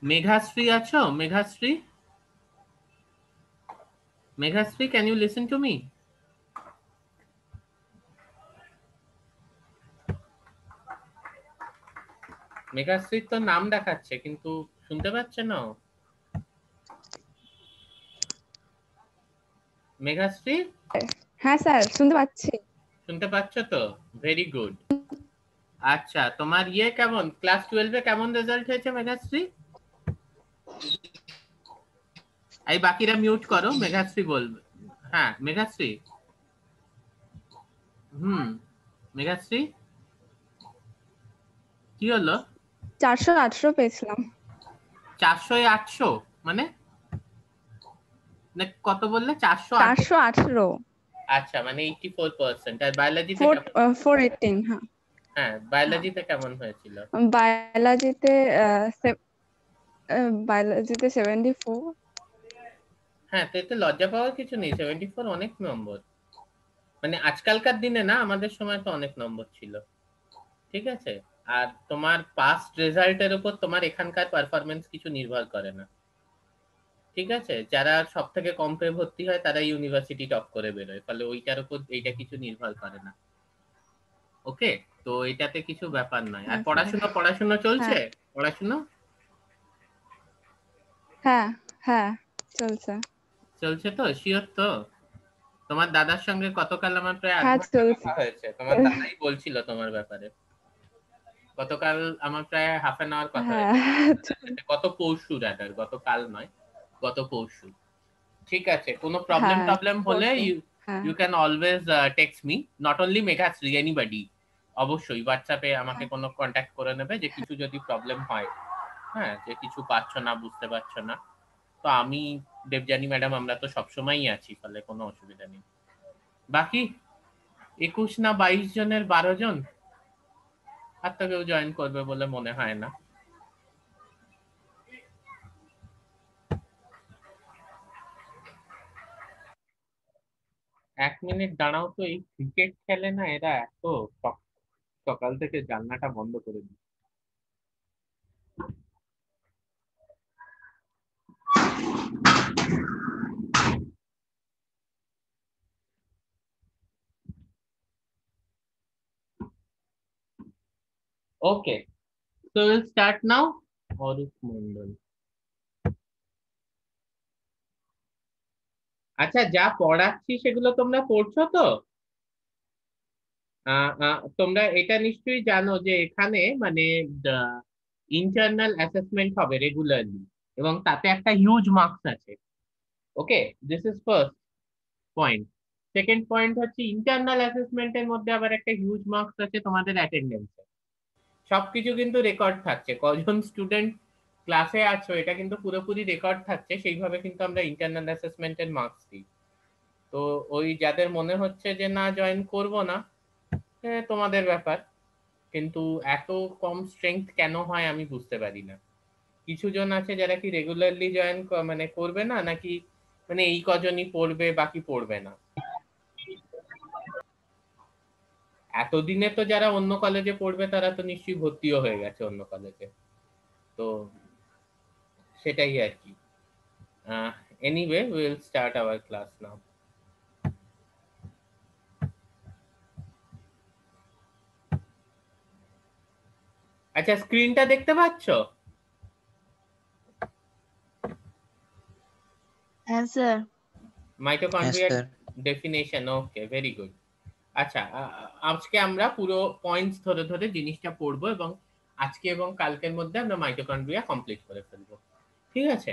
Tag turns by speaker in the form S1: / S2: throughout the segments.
S1: মেঘাশ্রী আছো? Meghashree, Meghashree, can you listen to me? মেঘাশ্রীর তো নাম দেখাচ্ছে কিন্তু শুনতে পাচ্ছে না ও। মেঘাশ্রী,
S2: হ্যাঁ স্যার, শুনতে পাচ্ছি।
S1: শুনতে পাচ্ছ তো? Very good. আচ্ছা, তোমার ইয়ে কেমন, ক্লাস 12-এ কেমন রেজাল্ট হয়েছে মেঘাশ্রী? এই বাকিরা মিউট করো, মেঘাশ্রী বলবে। হ্যাঁ মেঘাশ্রী। হুম। মেঘাশ্রী, কি হলো?
S2: 400-800 পেয়েছিলাম।
S1: 400-800 মানে? কত বললে? 408?
S2: 418।
S1: আচ্ছা, মানে 84%। আর বায়োলজিতে
S2: ফোর
S1: কেমন?
S2: 418। হ্যাঁ
S1: হ্যাঁ,
S2: হ্যাঁ।
S1: বায়োলজিতে কেমন হয়েছিল?
S2: বায়োলজিতে বায়োলজিতে 74।
S1: হ্যাঁ, তো এতে লজ্জা পাওয়ার কিছু নেই, 74 অনেক নম্বর। মানে আজকালকার দিনে না, আমাদের সময় তো অনেক নম্বর ছিল। ঠিক আছে। আর তোমার পাস্ট রেজাল্টের উপর তোমার এখানকার পারফরমেন্স কিছু নির্ভর করে না। ঠিক আছে, যারা সব থেকে কম পেয়ে ভর্তি হয় তারা ইউনিভার্সিটি টপ করে বেরোয়, ফলে ওইটার উপর এইটা কিছু নির্ভর করে না। ওকে। তো এটাতে কিছু ব্যাপার নয়। আর
S2: হ্যাঁ স্যার।
S1: পড়াশোনা পড়াশোনা চলছে?
S2: হ্যাঁ
S1: পড়াশোনা
S2: হ্যাঁ হ্যাঁ চলছে।
S1: চলছে তো? শিওর তো? তোমার দাদার সঙ্গে গতকাল আমার প্রায় আধ
S2: হ্যাঁ
S1: ঘন্টা
S2: চলছে।
S1: কথা হয়েছে, তোমার দাদাই বলছিল তোমার ব্যাপারে। গতকাল আমার প্রায় হাফ অ্যান আওয়ার কথা
S2: হ্যাঁ
S1: হয়েছে তোমার দাদার সাথে, গত পরশু রাদার, গতকাল নয়, গত পরশু। ঠিক আছে, কোনো প্রবলেম
S2: হ্যাঁ
S1: টবলেম হলে
S2: পরশু।
S1: ইউ
S2: হ্যাঁ
S1: you can always text me, not only Meghashree, anybody. অবশ্যই হোয়াটসঅ্যাপে আমাকে
S2: হ্যাঁ
S1: কোনো কন্ট্যাক্ট করে নেবে, যে কিছু যদি প্রবলেম হয়, হ্যাঁ, যে কিছু পাচ্ছ না, বুঝতে পারছো না, তো আমি, দেবযানী ম্যাডাম, আমরা তো সবসময়ই আছি, ফলে কোনো অসুবিধা নেই। বাকি 21 না 22 জনের 12 জন, আর তো কেউ জয়েন করবে বলে মনে হয় না। এক মিনিট দাঁড়াও তো, এই ক্রিকেট খেলে না এরা এত, সকাল থেকে জানলাটা বন্ধ করে দিই। ওকে, so we'll start now. Arup Mondal. আচ্ছা, যা পড়াচ্ছি সেগুলো তোমরা পড়ছো তো? তোমরা এটা নিশ্চয়ই জানো যে এখানে মানে ইন্টারনাল অ্যাসেসমেন্ট হবে রেগুলারলি, এবং তাতে একটা হিউজ মার্কস আছে। Okay, this is first point. Second point হচ্ছে, ইন্টারনাল অ্যাসেসমেন্টের মধ্যে আবার একটা হিউজ মার্কস আছে তোমাদের অ্যাটেন্ডেন্স। সবকিছু কিন্তু রেকর্ড থাকছে, কজন স্টুডেন্ট ক্লাসে আছো এটা কিন্তু পুরোপুরি রেকর্ড থাকছে, সেইভাবে কিন্তু আমরা ইন্টারনাল অ্যাসেসমেন্টের মার্কস দিই। তো ওই যাদের মনে হচ্ছে যে না জয়েন করব না, তোমাদের ব্যাপার, কিন্তু এত কম স্ট্রেংথ কেন হয় আমি বুঝতে পারি না। কিছু জন আছে যারা কি রেগুলারলি জয়েন মানে করবে না, নাকি মানে এই কজনই পড়বে বাকি পড়বে না? এতদিনে তো যারা অন্য কলেজে পড়বে তারা তো নিশ্চয়ই ভর্তিও হয়ে গেছে অন্য কলেজে। তো সেটাই আর কি। Anyway, will start our class now. আচ্ছা, স্ক্রিনটা দেখতে পাচ্ছ?
S3: হ্যাঁ স্যার।
S1: মাইটোকন্ড্রিয়ার ডেফিনেশন, ওকে, ভেরি গুড। আচ্ছা, আজকে আমরা পুরো পয়েন্টস ধরে ধরে জিনিসটা পড়বো, এবং আজকে এবং কালকের মধ্যে আমরা মাইটোকন্ড্রিয়া কমপ্লিট করে ফেলবো। ঠিক আছে।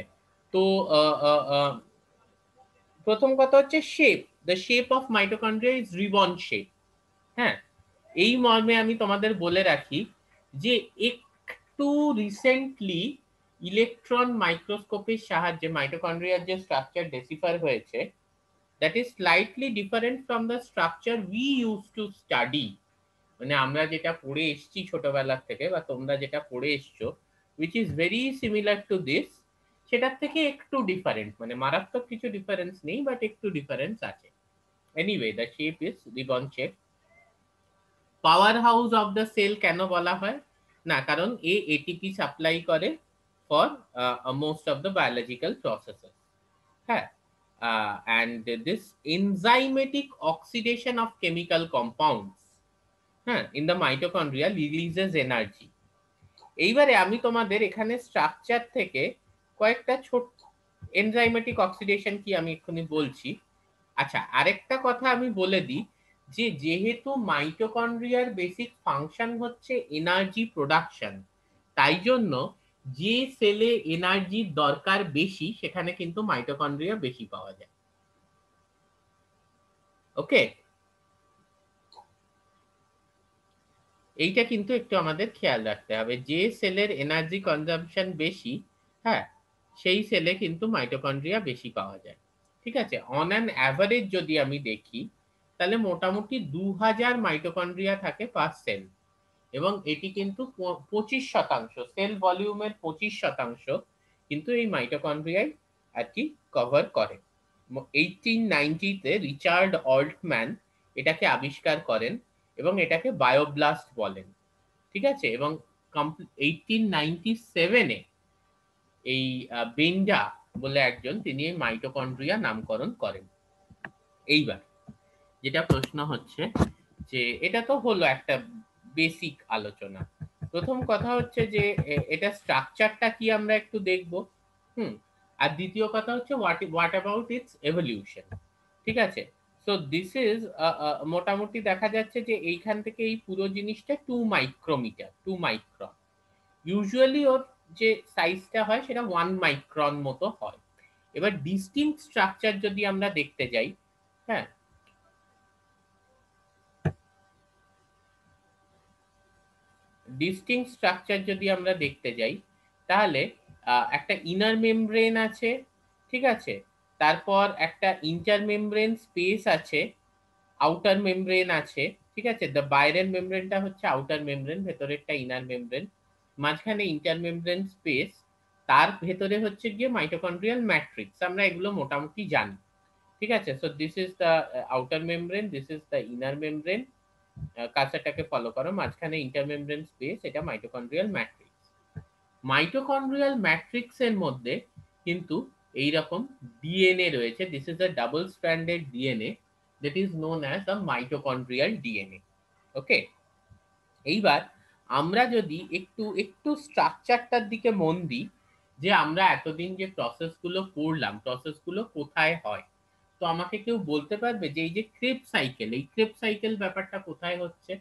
S1: তো আহ, আহ, আহ, প্রথম কথা হচ্ছে shape. The shape of mitochondria is ribbon shape. হ্যাঁ, এই মর্মে আমি তোমাদের বলে রাখি যে একটু রিসেন্টলি ইলেকট্রন মাইক্রোস্কোপের সাহায্যে মাইটোকন্ড্রিয়ার যে স্ট্রাকচার ডেসিফার হয়েছে, that is slightly different from the structure we used to study, মানে আমরা যেটা পড়ে এসেছি ছোটবেলা থেকে, বা তোমরা যেটা পড়ে এসছো, which is very similar to this, সেটার থেকে একটু ডিফারেন্ট, মানে মারাত্মক কিছু ডিফারেন্স নেই, বাট একটু ডিফারেন্স আছে। Anyway, the shape is ribbon shape. Power house of the cell কেন বলা হয়? না, কারণ এ এটিপি সাপ্লাই করে, for most of the biological processes. And this enzymatic oxidation of chemical compounds in the mitochondria releases energy. এইবারে আমি তোমাদের এখানে স্ট্রাকচার থেকে কয়েকটা ছোট এনজাইমেটিক অক্সিডেশন কি আমি এক্ষুনি বলছি। আচ্ছা, আরেকটা কথা আমি বলে দিই যে যেহেতু মাইটোকন্ড্রিয়ার বেসিক ফাংশন হচ্ছে এনার্জি প্রোডাকশন, তাই জন্য যে সেলে এনার্জির দরকার বেশি সেখানে কিন্তু মাইটোকন্ড্রিয়া বেশি পাওয়া যায়। ওকে, এইটা কিন্তু একটু আমাদের খেয়াল রাখতে হবে, যে সেলের এনার্জি কনজাম্পশন বেশি সেই সেলে কিন্তু মাইটোকন্ড্রিয়া বেশি পাওয়া যায়। ঠিক আছে, অন অ্যান অ্যাভারেজ যদি আমি দেখি তাহলে মোটামুটি 2000 মাইটোকন্ড্রিয়া থাকে পার সেল, এবং এটি কিন্তু 25% সেল ভলিউমের 25% কিন্তু এই মাইটোকন্ড্রিয়ায় আর কি কভার করে। 1890-তে রিচার্ড অল্টম্যান এটাকে আবিষ্কার করেন এবং এটাকে বায়োব্লাস্ট বলেন। ঠিক আছে, এবং 1897-এ এই বেঞ্জা বলে একজন, তিনি এই মাইটোকন্ড্রিয়া নামকরণ করেন। এইবার যেটা প্রশ্ন হচ্ছে যে এটা তো হলো একটা বেসিক আলোচনা। প্রথম কথা হচ্ছে যে এটা স্ট্রাকচারটা কি আমরা একটু দেখব। আর দ্বিতীয় কথা হচ্ছে হোয়াট অ্যাবাউট ইটস এভলিউশন। ঠিক আছে, সো দিস ইজ মোটামুটি দেখা যাচ্ছে যে এইখান থেকে এই পুরো জিনিসটা 2 মাইক্রোমিটার, 2 মাইক্রন। ইউজুয়ালি ওর যে সাইজটা হয় সেটা 1 মাইক্রন মতো হয়। এবার ডিস্টিংক্ট স্ট্রাকচার যদি আমরা দেখতে যাই, ডিস্টিংক্ট স্ট্রাকচার যদি আমরা দেখতে যাই তাহলে একটা ইনার মেমব্রেন আছে, ঠিক আছে, তারপর একটা ইন্টার মেমব্রেন স্পেস আছে, আউটার মেমব্রেন আছে। ঠিক আছে, দ্য বাইরের মেমব্রেনটা হচ্ছে আউটার মেমব্রেন, ভেতরেরটা ইনার মেমব্রেন, মাঝখানে ইন্টার মেমব্রেন স্পেস, তার ভেতরে হচ্ছে গিয়ে মাইটোকন্ড্রিয়াল ম্যাট্রিক্স। আমরা এগুলো মোটামুটি জানি। ঠিক আছে, so this is the outer membrane, this is the inner membrane, কার্সারটাকে ফলো করো, মাঝখানে ইন্টারমেমব্রেন স্পেস, এটা মাইটোকন্ড্রিয়াল ম্যাট্রিক্স। মাইটোকন্ড্রিয়াল ম্যাট্রিক্স এর মধ্যে কিন্তু এই রকম ডিএনএ রয়েছে। This is a double stranded DNA that is known as a mitochondrial DNA. Okay, এইবার আমরা যদি একটু স্ট্রাকচারটার দিকে মন দিই, যে আমরা এতদিন যে প্রসেসগুলো পড়লাম, প্রসেসগুলো কোথায় হয়, তো আমাকে কেউ বলতে পারবে যে এই যে ক্রেব সাইকেল, এই ক্রেব সাইকেল ব্যাপারটা কোথায় হচ্ছে?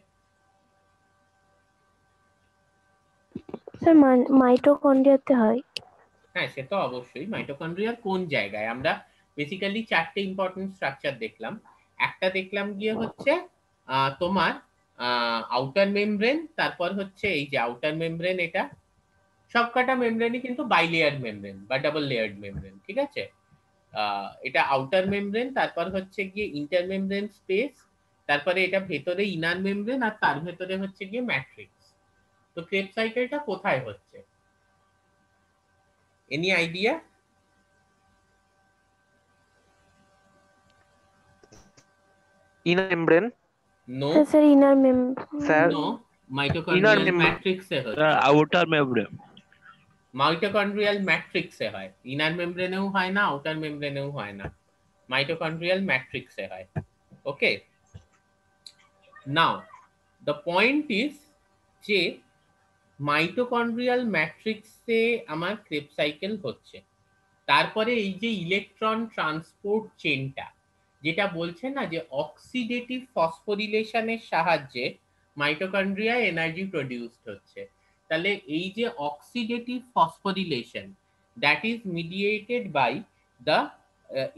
S3: স্যার মাইটোকন্ড্রিয়াতে হয়।
S1: হ্যাঁ, সে তো অবশ্যই। মাইটোকন্ড্রিয়ার কোন জায়গায়? আমরা বেসিক্যালি 4টে ইম্পর্টেন্ট স্ট্রাকচার দেখলাম। একটা দেখলাম গিয়ে হচ্ছে তোমার আউটার মেমব্রেন, তারপর হচ্ছে এই যে আউটার মেমব্রেন, এটা সবকটা মেমব্রেনই কিন্তু বাইলেয়ার মেমব্রেন বা ডাবল লেয়ার্ড মেমব্রেন। ঠিক আছে, এটা আউটার মেমব্রেন, তারপর হচ্ছে গিয়ে ইন্টার মেমব্রেন স্পেস, তারপরে এটা ভেতরে ইনার মেমব্রেন, আর তার ভেতরে হচ্ছে গিয়ে ম্যাট্রিক্স। তো ক্রেব সাইকেলটা কোথায় হচ্ছে? Any idea?
S4: inner membrane
S1: no
S3: sir inner membrane,
S4: sir
S1: no, mitochondrial ম্যাট্রিক্সে হচ্ছে।
S5: outer membrane
S1: মাইটোকন্ড্রিয়াল ম্যাট্রিক্সে হয়, ইনার মেমব্রেনেও হয় না, আউটার মেমব্রেনেও হয় না, মাইটোকন্ড্রিয়াল ম্যাট্রিক্সে হয়। ওকে, নাও দ্য পয়েন্ট ইজ যে মাইটোকন্ড্রিয়াল ম্যাট্রিক্সে আমার ক্রেব সাইকেল হচ্ছে, তারপরে এই যে ইলেকট্রন ট্রান্সপোর্ট চেনটা যেটা বলছে না যে অক্সিডেটিভ ফসফোরিলেশনের সাহায্যে মাইটোকন্ড্রিয়ায় এনার্জি প্রডিউসড হচ্ছে, তাহলে এই যে oxidative phosphorylation, that is mediated by the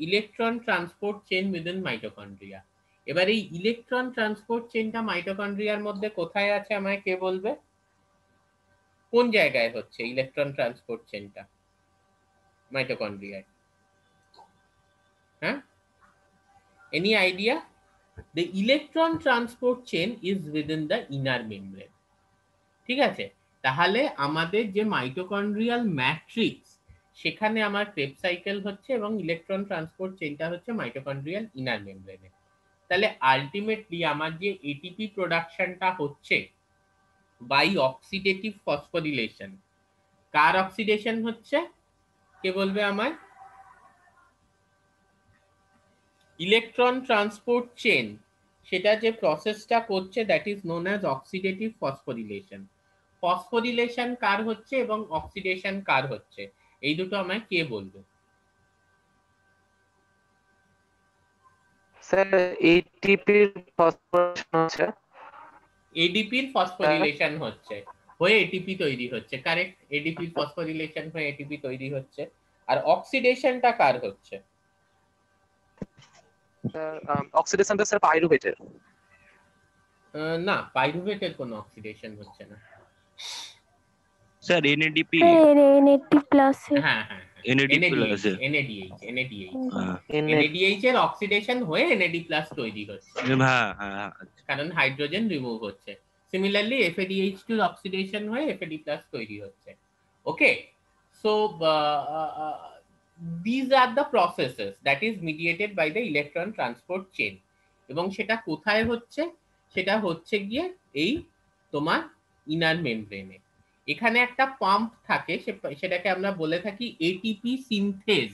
S1: electron transport chain within mitochondria. এবার এই ইলেকট্রন ট্রান্সপোর্ট চেনটা মাইটোকন্ড্রিয়ার মধ্যে কোথায় আছে আমায় কে বলবে? কোন জায়গায় হচ্ছে ইলেকট্রন ট্রান্সপোর্ট চেনটা মাইটোকন্ড্রিয়ায়? Any idea? The electron transport chain is within the inner membrane. ঠিক আছে, তাহলে আমাদের যে মাইটোকন্ড্রিয়াল ম্যাট্রিক্স সেখানে আমার ক্রেব সাইকেল হচ্ছে এবং ইলেকট্রন ট্রান্সপোর্ট চেনটা হচ্ছে মাইটোকন্ড্রিয়াল ইনার মেমব্রেনে। তাহলে আলটিমেটলি আমার যে এটিপি প্রোডাকশনটা হচ্ছে বাই অক্সিডেটিভ ফসফোরিলেশন, কার অক্সিডেশন হচ্ছে, কে বলবে আমায়? ইলেকট্রন ট্রান্সপোর্ট চেন, সেটা যে প্রসেসটা করছে that is known as oxidative phosphorylation. Phosphorylation কার হচ্ছে এবং অক্সিডেশন কার হচ্ছে, এই দুটো আমায় কে বলবে?
S4: স্যার এটিপির ফসফোরিলেশন হচ্ছে,
S1: এডিপির ফসফোরিলেশন হচ্ছে, হয়ে এটিপি তৈরি হচ্ছে, কারেক্ট। এডিপির ফসফোরিলেশন হয়ে এটিপি তৈরি হচ্ছে। আর অক্সিডেশনটা কার হচ্ছে?
S4: অক্সিডেশনটা স্যার পাইরুভেটের।
S1: না, পাইরুভেটের কোনো অক্সিডেশন হচ্ছে না।
S5: স্যার এনএডিপি
S3: NAD প্লাস
S1: হ্যাঁ হ্যাঁ,
S5: NAD
S1: NADH,
S5: plus এ।
S1: NADH, NADH,
S5: হ্যাঁ
S1: NADH এর অক্সিডেশন হয়ে NAD প্লাস তৈরি হচ্ছে,
S5: হ্যাঁ হ্যাঁ, আচ্ছা।
S1: কারণ হাইড্রোজেন রিমুভ হচ্ছে। সিমিলারলি FADH2 এর অক্সিডেশন হয়ে FAD প্লাস তৈরি হচ্ছে। ওকে, so these are the processes that is mediated by the electron transport chain, এবং সেটা কোথায় হচ্ছে? সেটা হচ্ছে গিয়ে এই তোমার ইনার মেমব্রেনে। এখানে একটা পাম্প থাকে, সেটাকে আমরা বলে থাকি এটিপি সিনথেজ।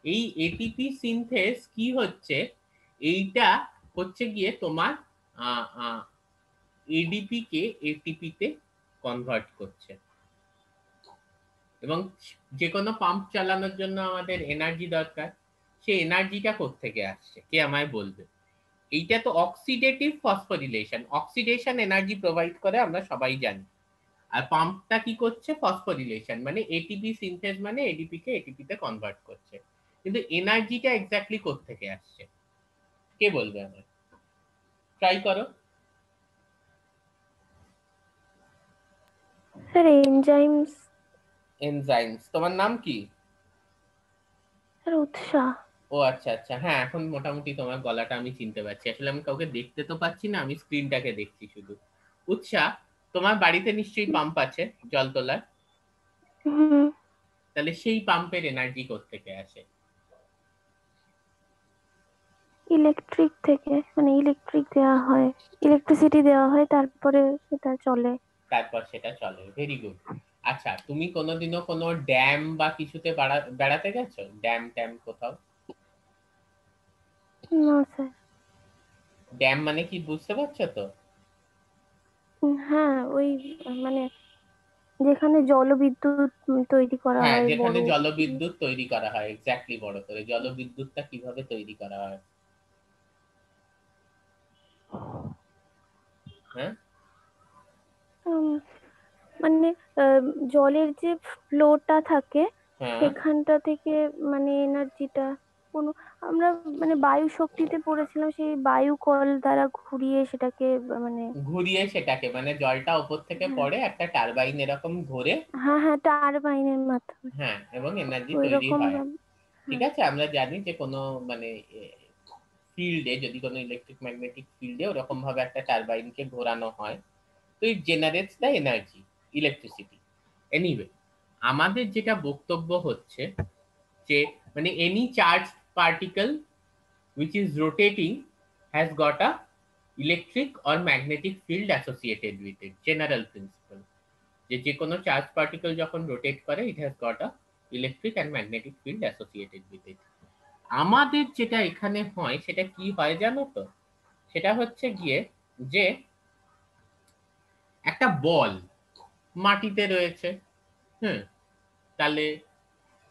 S1: এই এটিপি সিনথেজ কি হচ্ছে? এইটা হচ্ছে গিয়ে তোমার এডিপি কে এটিপি তে কনভার্ট করছে। এবং যে কোনো পাম্প চালানোর জন্য আমাদের এনার্জি দরকার, সেই এনার্জিটা কোত্থেকে আসছে, কে আমায় বলবে? এইটা তো oxidative phosphorylation, oxidation energy provide করে, আমরা সবাই জানি। আর পাম্পটা কি করছে? ফসফোরিলেশন, মানে এটিপি সিনথেজ, মানে এডিপি কে এটিপি তে কনভার্ট করছে। কিন্তু এনার্জিটা এক্স্যাক্টলি কোত্থেকে আসছে, কে বলবে আমায়? ট্রাই করো।
S3: Sir enzymes.
S1: এনজাইমস। তোমার নাম কি?
S3: স্যার উৎসাহ।
S1: ও আচ্ছা আচ্ছা, হ্যাঁ এখন মোটামুটি তোমার গলাটা আমি চিনতে পারছি। আসলে আমি কাউকে দেখতে তো পাচ্ছি না, আমি স্ক্রিনটাকে দেখছি শুধু। উৎসাহ, তোমার বাড়িতে নিশ্চয়ই পাম্প আছে জল তোলার,
S3: হুম,
S1: তাহলে সেই পাম্পের এনার্জি কোত্থেকে আসে?
S3: ইলেকট্রিক থেকে, মানে ইলেকট্রিক দেওয়া হয়, ইলেকট্রিসিটি দেওয়া হয়, তারপরে সেটা চলে।
S1: তারপর সেটা চলে। Very good. আচ্ছা, তুমি কোনোদিনও কোনো ড্যাম বা কিছুতে বেড়াতে গেছো? ড্যাম ট্যাম কোথাও?
S3: না স্যার।
S1: ড্যাম মানে কি বুঝতে পারছো তো?
S3: হ্যাঁ, ওই মানে যেখানে জলবিদ্যুৎ তৈরি করা
S1: হ্যাঁ,
S3: হয়
S1: যেখানে
S3: বড়।
S1: জলবিদ্যুৎ তৈরি করা হয়, এক্স্যাক্টলি। বড় করে জলবিদ্যুৎটা কিভাবে তৈরি করা হয়? হ্যাঁ,
S3: মানে জলের যে ফ্লোটা থাকে
S1: হ্যাঁ,
S3: সেখানটা থেকে, মানে এনার্জিটা কোনো, আমরা মানে বায়ু শক্তিতে পড়েছিলাম, সেই বায়ু কল দ্বারা ঘুরিয়ে সেটাকে মানে।
S1: ঘুরিয়ে সেটাকে, মানে জলটা উপর থেকে
S3: হ্যাঁ
S1: পড়ে একটা টারবাইন এরকম ঘোরে,
S3: হ্যাঁ হ্যাঁ, টারবাইনের মাধ্যমে
S1: হ্যাঁ, এবং এনার্জি
S3: ওই
S1: তৈরি
S3: রকম
S1: হয়। ঠিক
S3: হ্যাঁ।
S1: আছে, আমরা জানি যে কোনো মানে ফিল্ডে, যদি কোনো ইলেকট্রিক ম্যাগনেটিক ফিল্ডে ওরকম ভাবে একটা টারবাইনকে ঘোরানো হয়, তো it generates the energy, electricity. Anyway, আমাদের যেটা বক্তব্য হচ্ছে যে মানে any charge particle which is rotating has got a electric or magnetic field associated with it, general principle। যে কোনো চার্জ পার্টিকেল যখন রোটেট করে, it has got a electric and magnetic field associated with it। আমাদের যেটা এখানে হয় সেটা কি হয় জানো তো? সেটা হচ্ছে গিয়ে যে একটা বল মাটিতে রয়েছে, হুম, তাহলে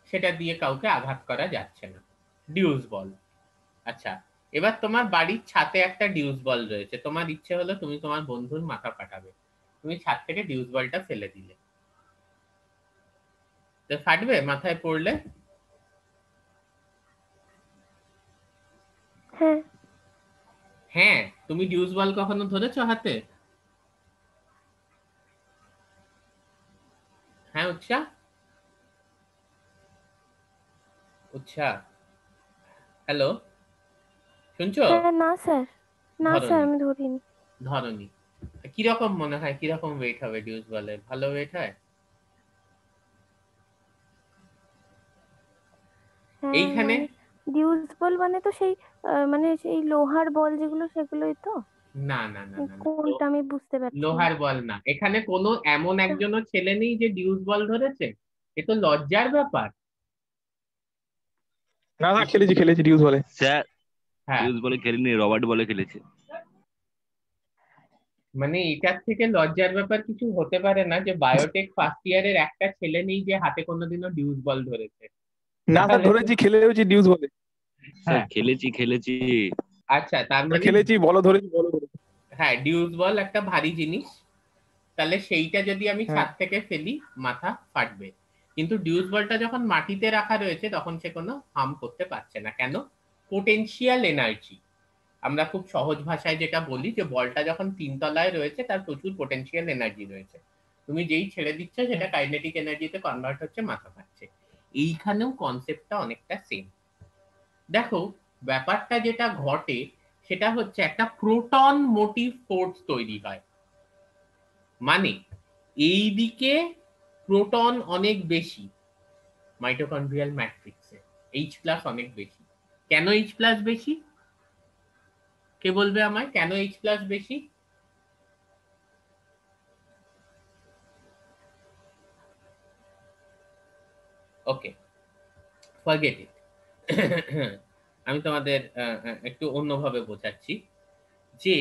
S1: সেটা দিয়ে কাউকে আঘাত করা যাচ্ছে না, ডিউস বল। আচ্ছা, এবার তোমার বাড়ির ছাদে একটা ডিউস বল রয়েছে, তোমার ইচ্ছে হলো তুমি তোমার বন্ধুর মাথা ফাটাবে, তুমি ছাদ থেকে ডিউস বলটা ফেলে দিলে, তো ফাটবে মাথায় পড়লে?
S3: হ্যাঁ
S1: হ্যাঁ, তুমি ডিউস বল কখনো ধরেছো হাতে? হ্যাঁ উৎসাহ, উৎসাহ, হ্যালো, শুনছো?
S3: হ্যাঁ, না স্যার, না স্যার
S1: ধরনি,
S3: আমি ধরিনি।
S1: ধরনি। কিরকম মনে হয়, কিরকম ওয়েট হবে ডিউস বলের? ভালো ওয়েট হয়?
S3: হ্যাঁ
S1: এইখানে
S3: মানে ডিউস বল মানে তো সেই মানে সেই লোহার বল যেগুলো, সেগুলোই তো।
S1: না না না না না,
S3: কোনটা আমি বুঝতে পারছি না।
S1: লোহার বল না। এখানে কোনো এমন একজনও ছেলে নেই যে ডিউস বল ধরেছে, এ তো লজ্জার ব্যাপার।
S6: না না, খেলেছি ডিউস বলে।
S5: স্যার
S1: হ্যাঁ,
S5: ডিউস বলে খেলিনি, রবার্ট বলে খেলেছে।
S1: মানে এটার থেকে লজ্জার ব্যাপার কিছু হতে পারে না যে বায়োটেক ফার্স্ট ইয়ারের একটা ছেলে নেই যে হাতে কোনোদিনও ডিউস বল ধরেছে।
S6: না স্যার,
S1: তাহলে
S6: ধরেছি, খেলেওছি ডিউস বলে।
S5: স্যার
S1: হ্যাঁ,
S5: খেলেছি।
S1: আচ্ছা, তার মানে
S6: খেলেছি, বলো ধরেছি, বলো ধরেছি।
S1: হ্যাঁ, ডিউস বল একটা ভারী জিনিস, তাহলে সেইটা যদি আমি
S6: হ্যাঁ।
S1: ছাদ থেকে ফেলি মাথা ফাটবে। কিন্তু ডিউস বলটা যখন মাটিতে রাখা রয়েছে তখন সে কোনো হার্ম করতে পারছে না। কেন? পোটেনশিয়াল এনার্জি, আমরা খুব সহজ ভাষায় যেটা বলি যে বলটা যখন 3 তলায় রয়েছে তার প্রচুর পোটেনশিয়াল এনার্জি রয়েছে, তুমি যেই ছেড়ে দিচ্ছ সেটা কাইনেটিক এনার্জিতে কনভার্ট হচ্ছে, মাথা ফাটছে। এইখানেও কনসেপ্টটা অনেকটা সেম। দেখো, ব্যাপারটা যেটা ঘটে সেটা হচ্ছে একটা প্রোটন মোটিভ ফোর্স তৈরি হয়। মানে এই দিকে প্রোটন অনেক বেশি মাইটোকন্ড্রিয়াল ম্যাট্রিক্সে, H+ অনেক বেশি। কেন H+ বেশি? কে বলবে আমায় কেন H+ বেশি? ওকে, ফরগেট ইট। আমি তোমাদের একটু অন্যভাবে বোঝাচ্ছি যে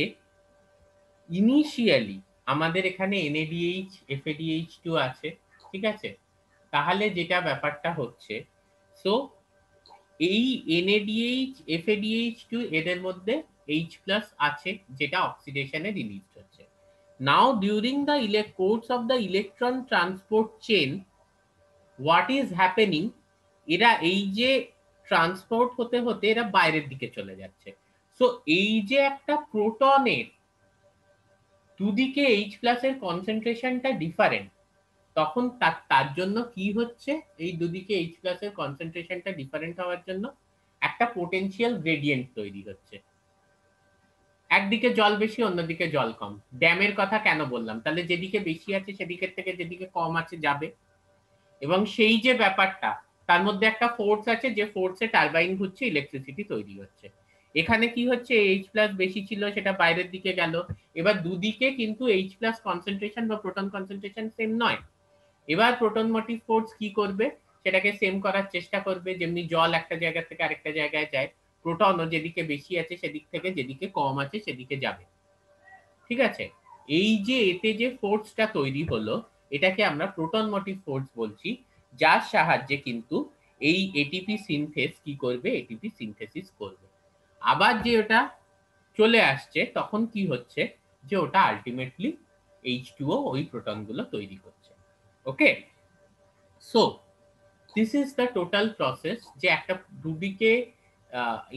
S1: ইনিশিয়ালি আমাদের এখানে NADH FADH2 আছে, ঠিক আছে? তাহলে যেটা ব্যাপারটা হচ্ছে, সো এই NADH FADH2 এদের মধ্যে H+ আছে যেটা অক্সিডেশনে রিলিজ হচ্ছে। Now during the course of the electron transport chain, what is happening, এরা এই যে ট্রান্সপোর্ট হতে হতে এরা বাইরের দিকে চলে যাচ্ছে। সো এই যে একটা প্রোটনের দুদিকে H+ এর কনসেন্ট্রেশনটা ডিফারেন্ট, তখন তার জন্য কি হচ্ছে, এই দুদিকে H+ এর কনসেন্ট্রেশনটা ডিফারেন্ট হওয়ার জন্য একটা পোটেনশিয়াল গ্রেডিয়েন্ট তৈরি হচ্ছে। একদিকে জল বেশি, অন্যদিকে জল কম। ড্যামের কথা কেন বললাম? তাহলে যেদিকে বেশি আছে সেদিকের থেকে যেদিকে কম আছে যাবে, এবং সেই যে ব্যাপারটা তার মধ্যে একটা ফোর্স আছে, যে ফোর্সে টারবাইন ঘুরছে, ইলেকট্রিসিটি তৈরি হচ্ছে। এখানে কি হচ্ছে, H+ বেশি ছিল সেটা বাইরের দিকে গেল। এবার দুদিকে কিন্তু H+ কনসেন্ট্রেশন বা প্রোটন কনসেন্ট্রেশন সেম নয়। এবার প্রোটন মোটিভ ফোর্স কি করবে, সেটাকে সেম করার চেষ্টা করবে। যেমনি জল একটা জায়গা থেকে আরেকটা জায়গায় যায়, প্রোটনও যেদিকে বেশি আছে সেদিক থেকে যেদিকে কম আছে সেদিকে যাবে, ঠিক আছে? এই যে এতে যে ফোর্সটা তৈরি হলো এটাকে আমরা প্রোটন মোটিভ ফোর্স বলছি, যার সাহায্যে কিন্তু এই এটিপি সিনথেস কি করবে, এটিপি সিনথেসিস করবে। আবার যে ওটা চলে আসছে তখন কি হচ্ছে, যে ওটা আলটিমেটলি H2O ওই প্রোটনগুলো তৈরি করছে। Okay, so this is the total process, যে একটা দুদিকে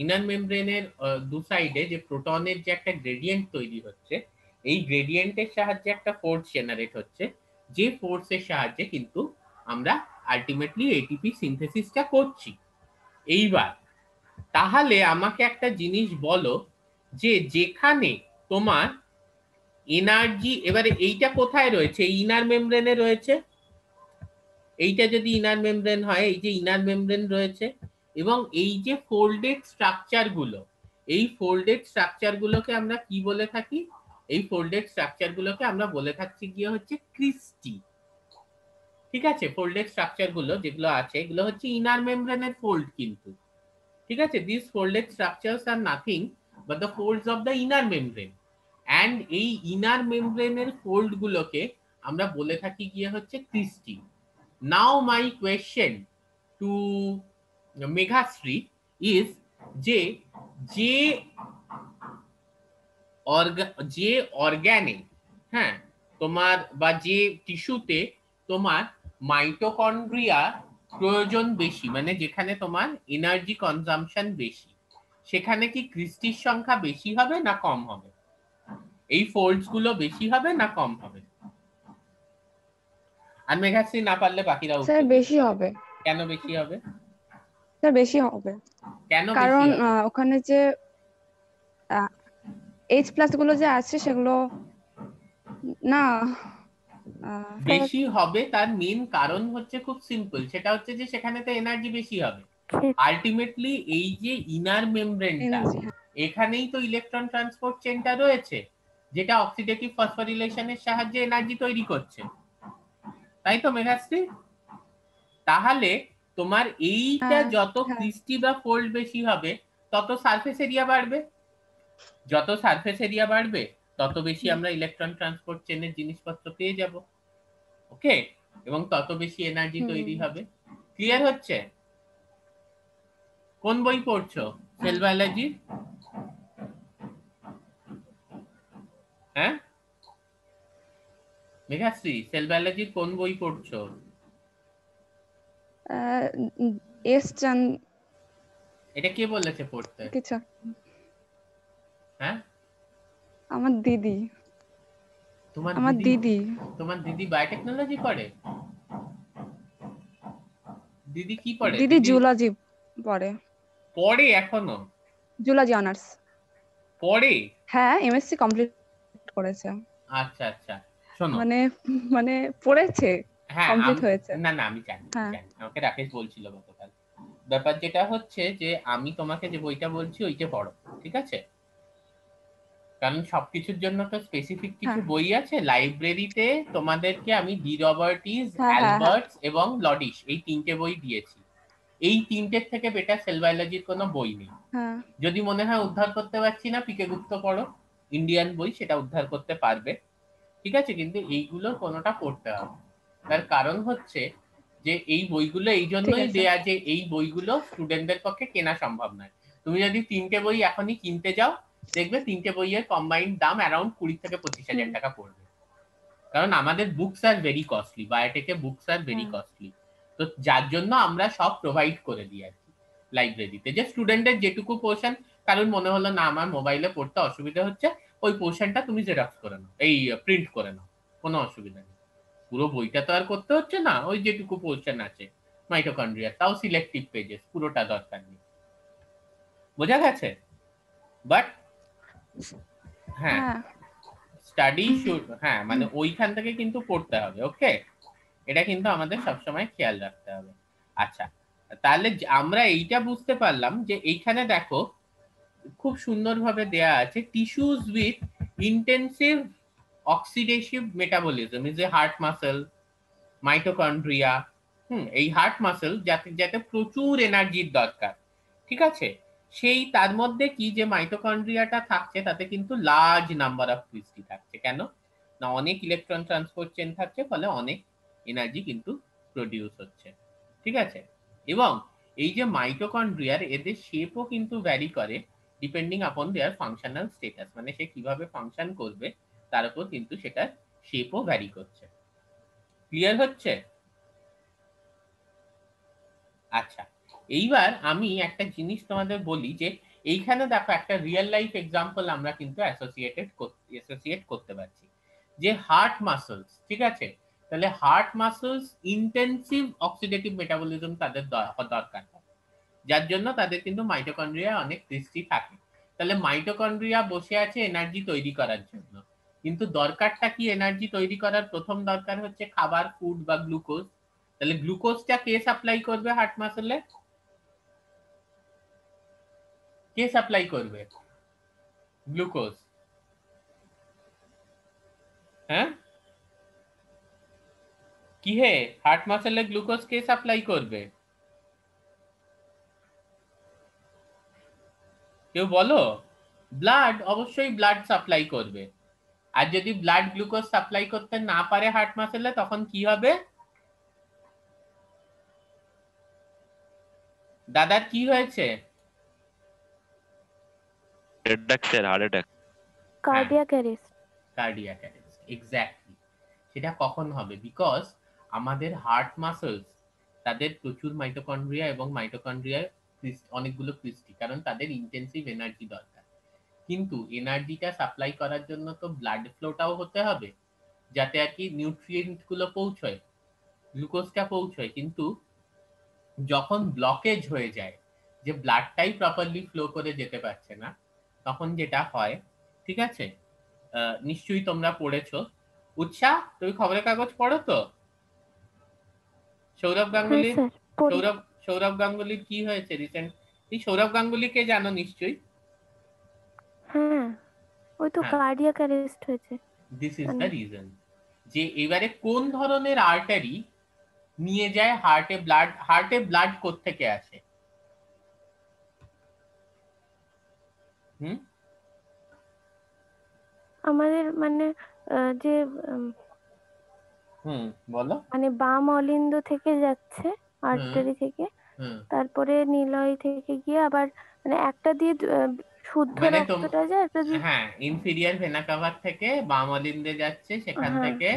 S1: ইনার মেমব্রেনের দু সাইডে যে প্রোটনের যে একটা গ্রেডিয়েন্ট তৈরি হচ্ছে, এই গ্রেডিয়েন্টের সাহায্যে একটা ফোর্স জেনারেট হচ্ছে, যে ফোর্সের সাহায্যে কিন্তু আমরা আলটিমেটলি এটিপি সিনথেসিসটা করছি। এইবার তাহলে আমাকে একটা জিনিস বলো, যে যেখানে তোমার এনার্জি, এবারে এইটা কোথায় রয়েছে, ইনার মেমব্রেনে রয়েছে। এইটা যদি ইনার মেমব্রেন হয়, এই যে ইনার মেমব্রেন রয়েছে, এবং এই যে ফোল্ডেড স্ট্রাকচার গুলো, এই ফোল্ডেড স্ট্রাকচার গুলোকে আমরা কি বলে থাকি, এই ফোল্ডেড স্ট্রাকচার গুলোকে আমরা বলে থাকছি গিয়ে হচ্ছে ক্রিস্টি, ঠিক আছে? ফোল্ডেড স্ট্রাকচার গুলো যেগুলো আছে এগুলো হচ্ছে ইনার মেমব্রেনের ফোল্ড কিন্তু, ঠিক আছে? This folded structures are nothing but the folds of the inner membrane, and এই ইনার মেমব্রেনের ফোল্ড গুলোকে আমরা বলে থাকি গিয়ে হচ্ছে cristae. Now my question to Meghasri is যে অর্গানে, হ্যাঁ, তোমার বা যে টিস্যুতে তোমার মাইটোকন্ড্রিয়া প্রয়োজন বেশি, মানে যেখানে তোমার এনার্জি কনজাম্পশন বেশি, সেখানে কি ক্রিস্টির সংখ্যা বেশি হবে না কম হবে? এই ফোল্ডস গুলো বেশি হবে না কম হবে? আর মেঘাশ্রী না পারলে বাকিরা উত্তর
S2: স্যার
S1: দিন।
S2: বেশি হবে।
S1: কেন বেশি হবে?
S2: স্যার বেশি হবে
S1: কেন
S2: কারণ
S1: বেশি হবে?
S2: ওখানে যে H+ গুলো যে আছে সেগুলো না
S1: বেশি হবে তার মেইন কারণ হচ্ছে খুব সিম্পল, সেটা হচ্ছে যে সেখানে তো এনার্জি বেশি হবে। আলটিমেটলি এই যে ইনার মেমব্রেনটা,
S2: এনার্জি।
S1: এখানেই তো ইলেকট্রন ট্রান্সপোর্ট চেনটা রয়েছে, যেটা অক্সিডেটিভ ফসফোরিলেশনের সাহায্যে এনার্জি তৈরি করছে, তাই তো মেঘাশ্রী? তাহলে তোমার এইটা
S2: হ্যাঁ
S1: যত
S2: হ্যাঁ
S1: ক্রিস্টি বা ফোল্ড বেশি হবে, তত সারফেস এরিয়া বাড়বে। যত সারফেস এরিয়া বাড়বে, তত বেশি আমরা ইলেকট্রন ট্রান্সপোর্ট চেনের জিনিসপত্র পেয়ে যাব। ওকে, এবং তত বেশি এনার্জি তৈরি হবে। ক্লিয়ার হচ্ছে? কোন বই পড়ছো? Sell biology? হ্যাঁ মেঘাশ্রী, সেল বায়োলজির কোন বই পড়ছো?
S2: এস চান
S1: এটা কে বলেছে পড়তে?
S2: কিছু
S1: হ্যাঁ,
S2: আমার দিদি
S1: তোমার
S2: আমার
S1: দিদি?
S2: দিদি
S1: তোমার দিদি বায়োটেকনোলজি পড়ে? দিদি কি পড়ে?
S2: দিদি জুলজি পড়ে
S1: পড়ে এখনো?
S2: Zoology honours.
S1: পড়ে?
S2: হ্যাঁ এমএসসি কমপ্লিট করেছে।
S1: আচ্ছা আচ্ছা, শোনো।
S2: মানে মানে পড়েছে,
S1: হ্যাঁ
S2: কমপ্লিট হয়েছে।
S1: না না, আমি জানি
S2: হ্যাঁ
S1: জানি, আমাকে রাকেশ বলছিল গতকাল। ব্যাপার যেটা হচ্ছে যে আমি তোমাকে যে বইটা বলছি ওইটা পড়ো, ঠিক আছে? কারণ সবকিছুর জন্য তো স্পেসিফিক কিছু
S2: হ্যাঁ
S1: বই আছে। লাইব্রেরিতে তোমাদেরকে আমি ডি রবার্টিস,
S2: হ্যাঁ হ্যাঁ হ্যাঁ
S1: অ্যালবার্টস এবং লডিশ এই তিনটে বই দিয়েছি। এই তিনটের থেকে বেটার সেল বায়োলজির কোনো বই নেই।
S2: হ্যাঁ
S1: যদি মনে হয় উদ্ধার করতে পারছি না, পিকে গুপ্ত পড়ো, ইন্ডিয়ান বই, সেটা উদ্ধার করতে পারবে, ঠিক আছে? কিন্তু এইগুলোর কোনোটা পড়তে হবে। তার কারণ হচ্ছে যে এই বইগুলো এই
S2: ঠিক
S1: জন্যই
S2: আছে।
S1: দেয়া যে এই বইগুলো স্টুডেন্টদের পক্ষে কেনা সম্ভব নয়। তুমি যদি তিনটে বই এখনই কিনতে যাও, দেখবে তিনটে বইয়ের কম্বাইন্ড দাম অ্যারাউন্ড 20 থেকে 25,000 টাকা পড়বে। কারণ আমাদের বুকস আর ভেরি কস্টলি, বায়োটেকে বুকস আর ভেরি
S2: হ্যাঁ
S1: কস্টলি। তো যার জন্য আমরা সব প্রোভাইড করে দিই আর কি লাইব্রেরিতে, যে স্টুডেন্টের যেটুকু পোর্শন, কারণ মনে হলো না আমার মোবাইলে পড়তে অসুবিধা হচ্ছে, ওই পোর্শনটা তুমি জেরক্স করে নাও, এই প্রিন্ট করে নাও, কোনো অসুবিধা নেই। পুরো বইটা তো আর করতে হচ্ছে না, ওই যেটুকু পোর্শন আছে মাইটোকন্ড্রিয়া, তাও সিলেক্টিভ পেজেস, পুরোটা দরকার নেই। বোঝা গেছে? বাট হ্যাঁ,
S2: হ্যাঁ
S1: স্টাডি শুড, হ্যাঁ মানে ওইখান থেকে কিন্তু পড়তে হবে। ওকে, এটা কিন্তু আমাদের সবসময় খেয়াল রাখতে হবে। আচ্ছা, তাহলে আমরা এইটা বুঝতে পারলাম যে এইখানে দেখো খুব সুন্দরভাবে দেয়া আছে, tissues with intensive oxidative metabolism is a heart muscle, mitochondria. এই হার্ট মাসেল যাতে যাতে প্রচুর এনার্জির দরকার, ঠিক আছে? সেই তার মধ্যে কি যে মাইটোকন্ড্রিয়াটা থাকছে তাতে কিন্তু লার্জ নাম্বার অফ ক্রিস্টি থাকছে। কেন না? অনেক ইলেকট্রন ট্রান্সপোর্ট চেন থাকছে, ফলে অনেক এনার্জি কিন্তু প্রডিউস হচ্ছে, ঠিক আছে? এবং এই যে মাইটোকন্ড্রিয়ার এদের শেপও কিন্তু ভ্যারি করে ডিপেন্ডিং আপন দেয়ার ফাংশনাল স্টেটাস, মানে সে কিভাবে ফাংশন করবে তার উপর কিন্তু সেটার শেপও ভ্যারি করছে। ক্লিয়ার হচ্ছে? আচ্ছা, এইবার আমি একটা জিনিস তোমাদের বলি যে এইখানে দেখো একটা রিয়েল লাইফ এক্সাম্পল আমরা কিন্তু অ্যাসোসিয়েট করতে পারছি, যে হার্ট মাসলস, ঠিক আছে? তাহলে heart muscles intensive oxidative metabolism তাদের দরকার হয়, যার জন্য তাদের কিন্তু মাইটোকন্ড্রিয়া অনেক ক্রিস্টি থাকে। তাহলে মাইটোকন্ড্রিয়া বসে আছে এনার্জি তৈরি করার জন্য, কিন্তু দরকারটা কি? এনার্জি তৈরি করার প্রথম দরকার হচ্ছে খাবার, ফুড বা গ্লুকোজ। তাহলে গ্লুকোজটা কে সাপ্লাই করবে হার্ট মাসলে? কে সাপ্লাই করবে গ্লুকোজ? হ্যাঁ, কি হে, হার্ট মাসলে গ্লুকোজ কে সাপ্লাই করবে? কেউ বলো। ব্লাড, অবশ্যই ব্লাড সাপ্লাই করবে। আর যদি ব্লাড গ্লুকোজ সাপ্লাই করতে না পারে হার্ট মাসলে, তখন কি হবে? দাদার কি হয়েছে?
S5: Heart attack.
S3: Cardiac arrest.
S1: Cardiac arrest, exactly. সেটা কখন হবে? বিকজ আমাদের হার্ট মাসলস, তাদের প্রচুর মাইটোকন্ড্রিয়া এবং মাইটোকন্ড্রিয়ায় অনেকগুলো ক্রিস্টি, কারণ তাদের ইন্টেন্সিভ এনার্জি দরকার। কিন্তু এনার্জিটা সাপ্লাই করার জন্য তো ব্লাড ফ্লোটাও হতে হবে, যাতে আর কি নিউট্রিয়েন্ট গুলো পৌঁছয়, গ্লুকোজটা পৌঁছয়। কিন্তু যখন ব্লকেজ হয়ে যায়, যে ব্লাডটাই প্রপারলি ফ্লো করে যেতে পারছে না, তখন যেটা হয়, ঠিক আছে, নিশ্চয়ই তোমরা পড়েছো। উৎসাহ, তুমি খবরের কাগজ পড়ো তো? সৌরভ
S3: হ্যাঁ
S1: গাঙ্গুলি,
S3: স্যার পড়ি।
S1: সৌরভ গাঙ্গুলির কি হয়েছে রিসেন্ট? এই সৌরভ গাঙ্গুলিকে জানো নিশ্চয়ই?
S3: হ্যাঁ, ওই তো
S1: হ্যাঁ।
S3: কার্ডিয়াক অ্যারেস্ট হয়েছে।
S1: দিস ইজ
S3: মানে-
S1: দ্য রিজন যে এবারে কোন ধরনের আর্টারি নিয়ে যায় হার্টে ব্লাড কোত্থেকে আসে? হুম
S3: আমাদের মানে যে
S1: বলো।
S3: মানে বাম অলিন্দ থেকে যাচ্ছে,
S1: হুম
S3: আর্টারি থেকে,
S1: হুম
S3: তারপরে নিলয় থেকে গিয়ে আবার মানে একটা দিয়ে শুদ্ধ
S1: মানে
S3: রক্তটা যায়, একটা দিয়ে
S1: হ্যাঁ, ইনফিরিয়ার ভেনা কাভার থেকে বাম অলিন্দে যাচ্ছে, সেখান
S3: হ্যাঁ
S1: থেকে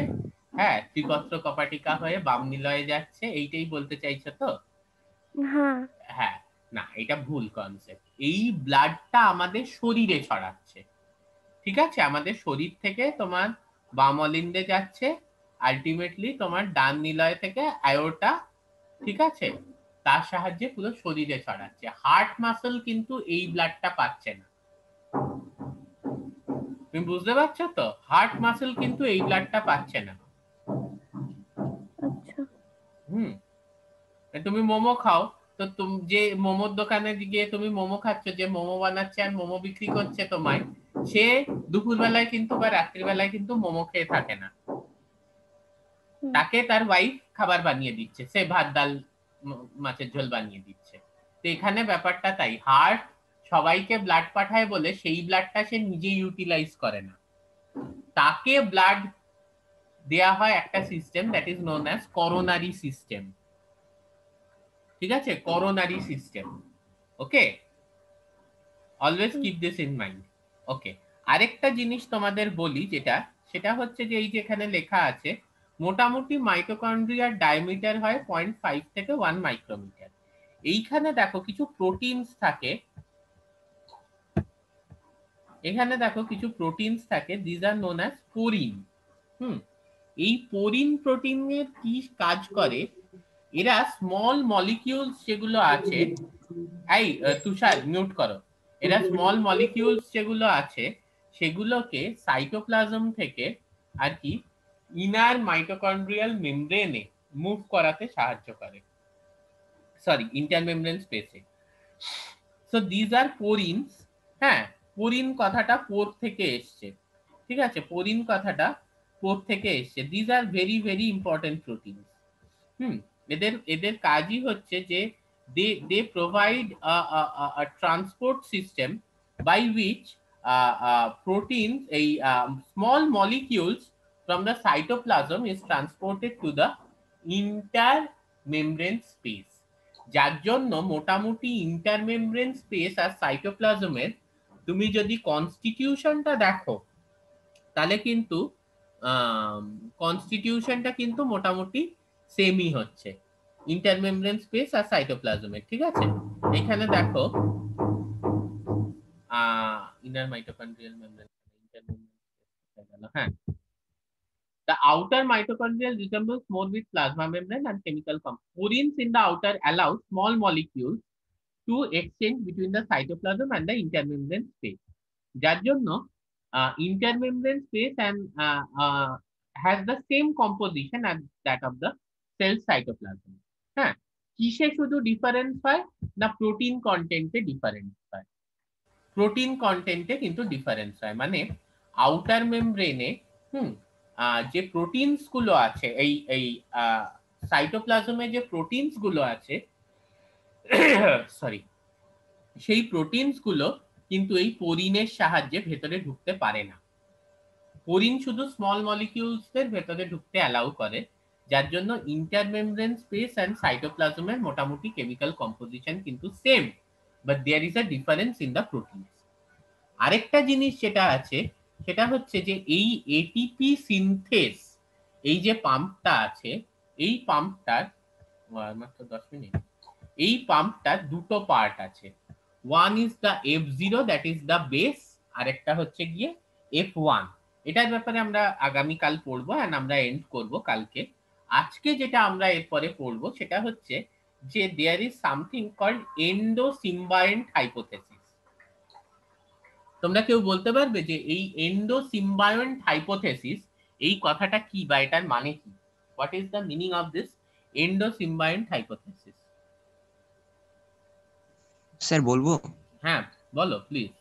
S1: হ্যাঁ ত্রিপত্র কপাটিকা হয়ে বাম নিলয়ে যাচ্ছে, এইটাই বলতে চাইছো তো?
S3: হ্যাঁ
S1: হ্যাঁ, না এটা ভুল কনসেপ্ট। এই ব্লাডটা আমাদের শরীরে ছড়াচ্ছে, ঠিক আছে? আমাদের শরীর থেকে তোমার বাম অলিন্দে যাচ্ছে, আলটিমেটলি তোমার ডান নিলয় থেকে আয়োটা, ঠিক আছে, তার সাহায্যে পুরো শরীরে ছড়াচ্ছে। হার্ট মাসল কিন্তু এই ব্লাডটা পাচ্ছে না। তুমি বুঝতে পারছো তো? হার্ট মাসল কিন্তু এই ব্লাডটা পাচ্ছে না।
S3: আচ্ছা
S1: হুম তুমি মোমো খাও, তো তুমি যে মোমোর দোকানে গিয়ে তুমি মোমো খাচ্ছ, যে মোমো বানাচ্ছে আর মোমো বিক্রি করছে তোমায়, সে দুপুর বেলায় কিন্তু বা রাত্রি বেলায় কিন্তু মোমো খেয়ে থাকে না।
S3: হুম,
S1: তাকে তার ওয়াইফ খাবার বানিয়ে দিচ্ছে, সে ভাত ডাল মাছের ঝোল বানিয়ে দিচ্ছে। তো এখানে ব্যাপারটা তাই, হার্ট সবাইকে ব্লাড পাঠায় বলে সেই ব্লাডটা সে নিজে ইউটিলাইজ করে না, তাকে ব্লাড দেয়া হয় একটা system that is known as coronary system, ঠিক আছে? Coronary system, okay? Always
S3: hmm,
S1: keep this in mind, okay? আরেকটা জিনিস তোমাদের বলি, যেটা সেটা হচ্ছে যে এই যে এখানে লেখা আছে মোটামুটি মাইটোকন্ড্রিয়ার ডায়ামিটার হয় 0.5 থেকে 1 মাইক্রোমিটার। এইখানে দেখো কিছু প্রোটিনস থাকে, এখানে দেখো কিছু প্রোটিনস থাকে, this are known as porin. এই পোরিন প্রোটিনের কি কাজ করে? এরা স্মল মলিকিউলস যেগুলো আছে, এই তুষার মিউট করো। এরা স্মল মলিকিউলস যেগুলো আছে সেগুলোকে সাইটোপ্লাজম থেকে আর কি ইনার মাইটোকন্ড্রিয়াল মেমব্রেনে মুভ করাতে সাহায্য করে, সরি ইন্টারমেমব্রেন স্পেসে। So these are porins. হ্যাঁ, পোরিন কথাটা পোর থেকে এসছে, ঠিক আছে? পোরিন কথাটা পোর থেকে এসছে। These are very very important proteins. এদের এদের কাজই হচ্ছে যে they provide a transport system by which proteins, a small molecules from the cytoplasm is transported to the intermembrane space, যার জন্য মোটামুটি ইন্টারমেমব্রেন স্পেস আর সাইটোপ্লাজমের তুমি যদি কনস্টিটিউশনটা দেখো, তাহলে কিন্তু কনস্টিটিউশনটা কিন্তু মোটামুটি সেমই হচ্ছে ইন্টারমেমব্রেন স্পেস আর সাইটোপ্লাজমের, ঠিক আছে? এখানে দেখো ইনার মাইটোকন্ড্রিয়াল মেমব্রেন, হ্যাঁ, the outer mitochondrial resembles more with plasma membrane and chemical compounds. Purines in the outer allow small molecules to exchange between the cytoplasm and the intermembrane space, যার জন্য intermembrane space and has the same composition as that of the cell cytoplasm. হ্যাঁ, কিসে শুধু difference হয় না? Protein কন্টেন্টে difference হয়, protein কন্টেন্টে কিন্তু ডিফারেন্স হয়। মানে আউটার মেমব্রেনে যে প্রোটিনস গুলো আছে, এই এই সাইটোপ্লাজমে যে প্রোটিনস গুলো আছে, সরি, সেই প্রোটিনস গুলো কিন্তু এই পোরিনের সাহায্যে ভেতরে ঢুকতে পারে না। পোরিন শুধু স্মল মলিকিউলস এর ভেতরে ঢুকতে অ্যালাউ করে, যার জন্য ইন্টারমেমব্রেন স্পেস এন্ড সাইটোপ্লাজমের মোটামুটি কেমিক্যাল কম্পোজিশন কিন্তু same, but there is a difference in the proteins. আরেকটা জিনিস যেটা আছে সেটা হচ্ছে যে এই এটিপি সিনথেস, এই যে পাম্পটা আছে, এই পাম্পটার মাত্র 10 মিনিট, এই পাম্পটার দুটো পার্ট আছে। One is the F0, that is the base, আরেকটা হচ্ছে গিয়ে F1। এটার ব্যাপারে আমরা আগামীকাল পড়বো এন্ড আমরা এন্ড করব কালকে। আজকে যেটা আমরা এরপরে পড়বো সেটা হচ্ছে যে there is something called endosymbiont hypothesis. তোমরা কেউ বলতে পারবে যে এই এন্ডোসিম্বায়েন্ট হাইপোথেসিস এই কথাটা কি বা এটার মানে কি? What is the meaning of this endosymbiont hypothesis?
S7: Sir বলবো?
S1: হ্যাঁ বলো প্লিজ।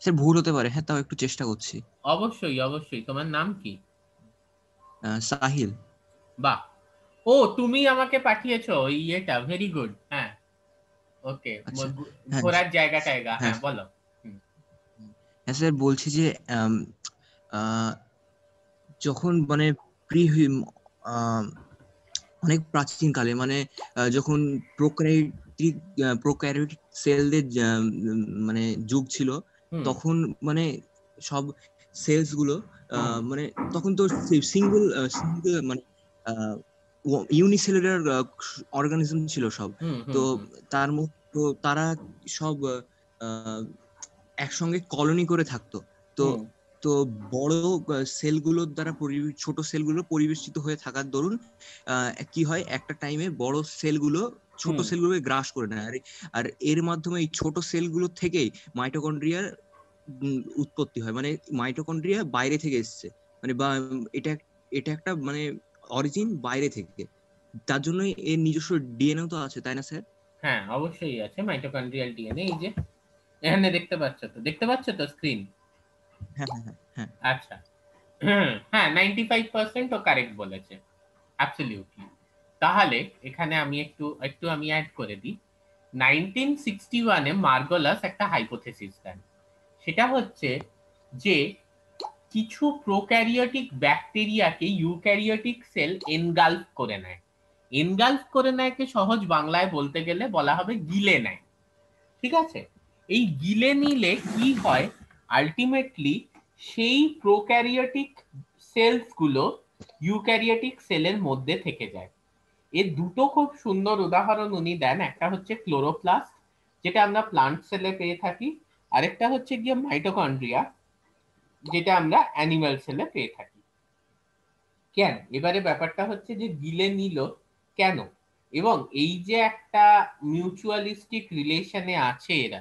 S7: স্যার ভুল হতে পারে, হ্যাঁ তাও একটু চেষ্টা করছি।
S1: অবশ্যই অবশ্যই। তোমার নাম কি?
S7: সাহিল।
S1: বাহ, ও তুমি আমাকে পাঠিয়েছো ওই ইয়েটা, ভেরি গুড। হ্যাঁ ওকে,
S7: আচ্ছা, হ্যাঁ
S1: ঘোরার জায়গা টায়গা,
S7: হ্যাঁ
S1: হ্যাঁ বলো। হুম,
S7: হ্যাঁ স্যার বলছি যে আম, আহ, যখন মানে প্রি অনেক প্রাচীন কালে মানে যখন প্রোক্যারিওটিক প্রোক্যারিওটিক সেলদের মানে যুগ ছিল,
S1: হুম,
S7: তখন মানে সব সেলস গুলো
S1: হুম,
S7: মানে তখন তো সিঙ্গেল সিঙ্গেল মানে ইউনিসেলুলার অর্গানিজম ছিল সব।
S1: হুম,
S7: তো
S1: হুম, হুম,
S7: তার মধ্যে তো তারা সব একসঙ্গে কলোনি করে থাকতো। তো
S1: হুম,
S7: তো বড় সেলগুলোর দ্বারা ছোট সেলগুলো পরিবেষ্টিত হয়ে থাকার দরুন কি হয়, একটা টাইমে বড় সেলগুলো ছোট
S1: হুম,
S7: সেলগুলোকে গ্রাস করে নেয়। আর এর মাধ্যমে এই ছোট সেলগুলো থেকেই মাইটোকন্ড্রিয়ার উৎপত্তি হয়। মানে মাইটোকন্ড্রিয়া বাইরে থেকে এসেছে, মানে বা এটা এটা একটা মানে অরিজিন বাইরে থেকে। তার জন্যই এর নিজস্ব ডিএনএ তো আছে, তাই না স্যার?
S1: হ্যাঁ অবশ্যই আছে মাইটোকন্ড্রিয়াল ডিএনএ। এই যে এখানে দেখতে পাচ্ছ তো, দেখতে পাচ্ছ তো স্ক্রিন?
S7: হ্যাঁ হ্যাঁ হ্যাঁ হ্যাঁ।
S1: আচ্ছা, হুম, হ্যাঁ 95% ও কারেক্ট বলেছে, অ্যাবসলিউটলি। তাহলে এখানে আমি একটু একটু আমি অ্যাড করে দিই। 1961-এ মার্গোলাস একটা হাইপোথেসিস দেন। সেটা হচ্ছে যে কিছু প্রোক্যারিওটিক ব্যাকটেরিয়াকে ইউক্যারিওটিক সেল এনগালফ করে নেয়। এনগালফ করে নেয়কে সহজ বাংলায় বলতে গেলে বলা হবে গিলে নেয়। ঠিক আছে? এই গিলে নিলে কি হয়, আলটিমেটলি সেই প্রোক্যারিওটিক সেলস গুলো ইউক্যারিওটিক সেলের মধ্যে থেকে যায়। এর দুটো খুব সুন্দর উদাহরণ উনি দেন। একটা হচ্ছে ক্লোরোপ্লাস্ট, যেটা আমরা প্লান্ট সেলে পেয়ে থাকি। আরেকটা হচ্ছে গিয়ে মাইটোকন্ড্রিয়া, যেটা আমরা অ্যানিমাল সেলে পেয়ে থাকি। কেন, এবারে ব্যাপারটা হচ্ছে যে গিলে নিল কেন, এবং এই যে একটা মিউচুয়ালিস্টিক রিলেশনে আছে এরা।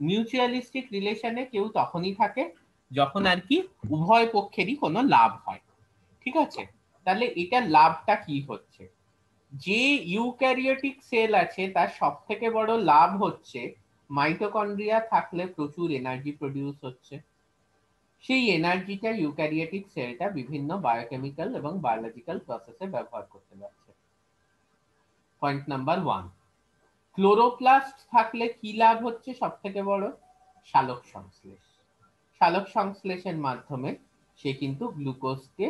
S1: মিউচুয়ালিস্টিক রিলেশনে কেউ তখনই থাকে যখন আর কি উভয় পক্ষেরই কোনো লাভ হয়। ঠিক আছে? তাহলে এটা লাভটা কি হচ্ছে, যে ইউক্যারিওটিক সেল আছে তার সব থেকে বড় লাভ হচ্ছে মাইটোকন্ড্রিয়া থাকলে প্রচুর এনার্জি প্রডিউস হচ্ছে। সেই এনার্জিটা ইউক্যারিওটিক সেলটা বিভিন্ন বায়োকেমিক্যাল এবং বায়োলজিক্যাল প্রসেসে ব্যবহার করতে পারছে। Point number 1। ক্লোরোপ্লাস্ট থাকলে কি লাভ হচ্ছে সব থেকে বড়? সালোক সংশ্লেষ। সালোক সংশ্লেষের মাধ্যমে সে কিন্তু গ্লুকোজকে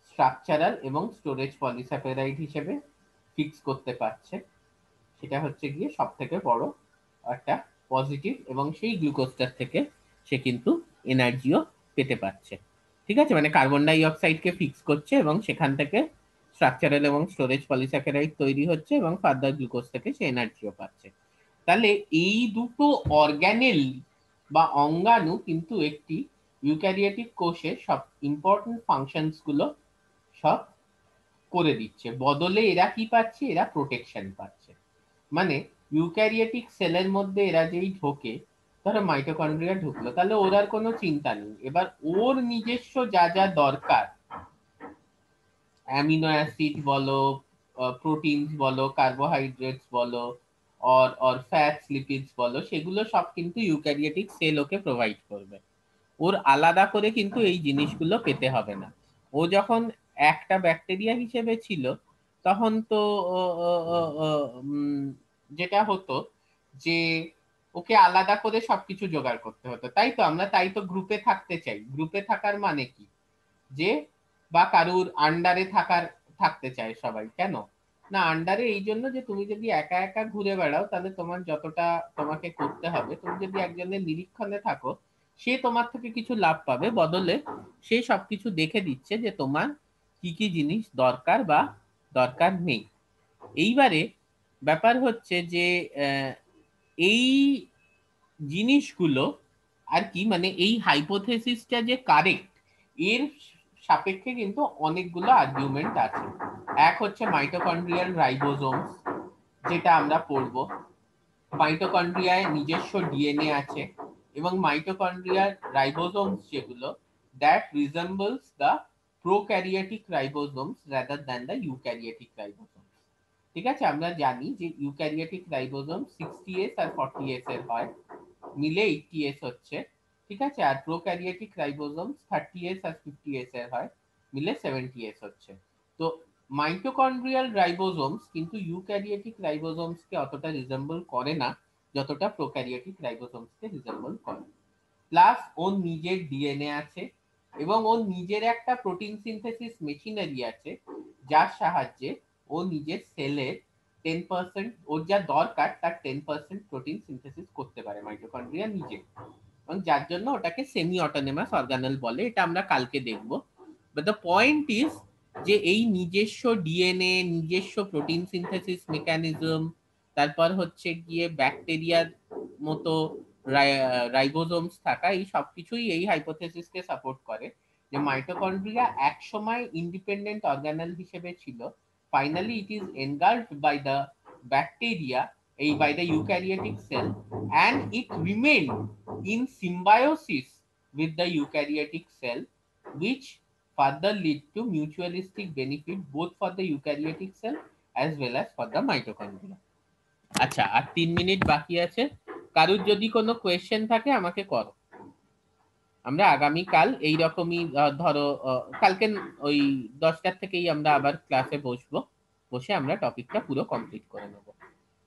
S1: স্ট্রাকচারাল এবং স্টোরেজ পলিস্যাকারাইড হিসেবে ফিক্স করতে পারছে। সেটা হচ্ছে গিয়ে সব থেকে বড় একটা পজিটিভ, এবং সেই গ্লুকোজটার থেকে সে কিন্তু এনার্জিও পেতে পারছে। ঠিক আছে? মানে কার্বন ডাই অক্সাইডকে ফিক্স করছে এবং সেখান থেকে স্ট্রাকচারাল এবং স্টোরেজ পলিস্যাকারাইড তৈরি হচ্ছে, এবং ফার্দার গ্লুকোজ থেকে সে এনার্জিও পাচ্ছে। তাহলে এই দুটো অর্গানেল বা অঙ্গাণু কিন্তু একটি ইউক্যারিওটিক কোষে সব ইম্পর্টেন্ট ফাংশনস গুলো সব করে দিচ্ছে। বদলে এরা কি পাচ্ছে? এরা প্রোটেকশন পাচ্ছে। মানে ইউক্যারিওটিক সেলের মধ্যে এরা যেই ঢোকে, ধরো মাইটোকন্ড্রিয়া ঢুকলো, তাহলে ওর আর কোনো চিন্তা নেই। এবার ওর নিজস্ব যা যা দরকার, অ্যামিনো অ্যাসিড বলো, প্রোটিনস বলো, কার্বোহাইড্রেটস বলো, অর ফ্যাটস লিপিডস বলো, সেগুলো সব কিন্তু ইউক্যারিওটিক সেল ওকে প্রোভাইড করবে। ওর আলাদা করে কিন্তু এই জিনিসগুলো পেতে হবে না। ও যখন একটা ব্যাকটেরিয়া হিসেবে ছিল, তখন তো ও, ও, ও, ও, যেটা হতো যে ওকে আলাদা করে সবকিছু জোগাড় করতে হতো। তাই তো আমরা তাই তো গ্রুপে থাকতে চাই। গ্রুপে থাকার মানে কি, যে বা কারুর আন্ডারে থাকতে চায় সবাই। কেন না? আন্ডারে এই জন্য যে তুমি যদি একা একা ঘুরে বেড়াও, তাহলে তোমার যতটা তোমাকে করতে হবে, তুমি যদি একজনের নিরীক্ষণে থাকো, সে তোমার থেকে কিছু লাভ পাবে, বদলে সে সবকিছু দেখে দিচ্ছে যে তোমার কি কি জিনিস দরকার বা দরকার নেই। এইবারে ব্যাপার হচ্ছে যে এই জিনিসগুলো আর কি, মানে এই হাইপোথেসিসটা যে কারেক্ট, এর সাপেক্ষে কিন্তু অনেকগুলো আর্গুমেন্ট আছে। এক হচ্ছে মাইটোকন্ড্রিয়াল রাইবোজোমস, যেটা আমরা পড়বো। মাইটোকন্ড্রিয়ায় নিজস্ব ডিএনএ আছে, এবং মাইটোকন্ড্রিয়ার রাইবোজোমস যেগুলো, that resembles the prokaryotic ribosomes rather than the eukaryotic ribosomes. ঠিক আছে? আমরা জানি যে ইউক্যারিওটিক রাইবোজোম 60S আর 40S এর হয়, মিলে 80S হচ্ছে। ঠিক আছে, আর প্রোক্যারিওটিক রাইবোসোমস 30s আর 50s এর হয়, মিলে 70s হচ্ছে। তো মাইটোকন্ড্রিয়াল রাইবোসোমস কিন্তু ইউক্যারিওটিক রাইবোসোমস কে অতটা রিজেম্বল করে না যতটা প্রোক্যারিওটিক রাইবোসোমস কে রিজেম্বল করে। প্লাস ওর নিজের ডিএনএ আছে এবং ওর নিজের একটা প্রোটিন সিনথেসিস মেশিনারি আছে যার সাহায্যে ও নিজের সেলের 10% ওর যা দরকার তার 10% প্রোটিন সিনথেসিস করতে পারে মাইটোকন্ড্রিয়া নিজে, এবং যার জন্য ওটাকে সেমি অটোনমাস অর্গানেল বলে। এটা আমরা কালকে দেখব। বাট দ্য পয়েন্ট ইজ যে এই নিজস্ব ডিএনএ, নিজস্ব প্রোটিন সিনথেসিস মেকানিজম, তারপর হচ্ছে গিয়ে ব্যাকটেরিয়ার মতো রাইবোসোমস থাকা, এই সবকিছুই এই হাইপোথেসিসকে সাপোর্ট করে যে মাইটোকন্ড্রিয়া এক সময় ইন্ডিপেন্ডেন্ট অর্গানেল হিসেবে ছিল। Finally it is engulfed by the bacteria, by the eukaryotic cell, and it remained in symbiosis with the eukaryotic cell, which further lead to mutualistic benefit both for the eukaryotic cell as well as for the mitochondria. আচ্ছা, আর 3 minute বাকি আছে। কারুর যদি কোনো question থাকে আমাকে করো। আমরা আগামী কাল এইরকমই ধরো কালকে ওই 10টার থেকেই আমরা আবার ক্লাসে বসবো, বসে আমরা টপিকটা পুরো কমপ্লিট করে নেব।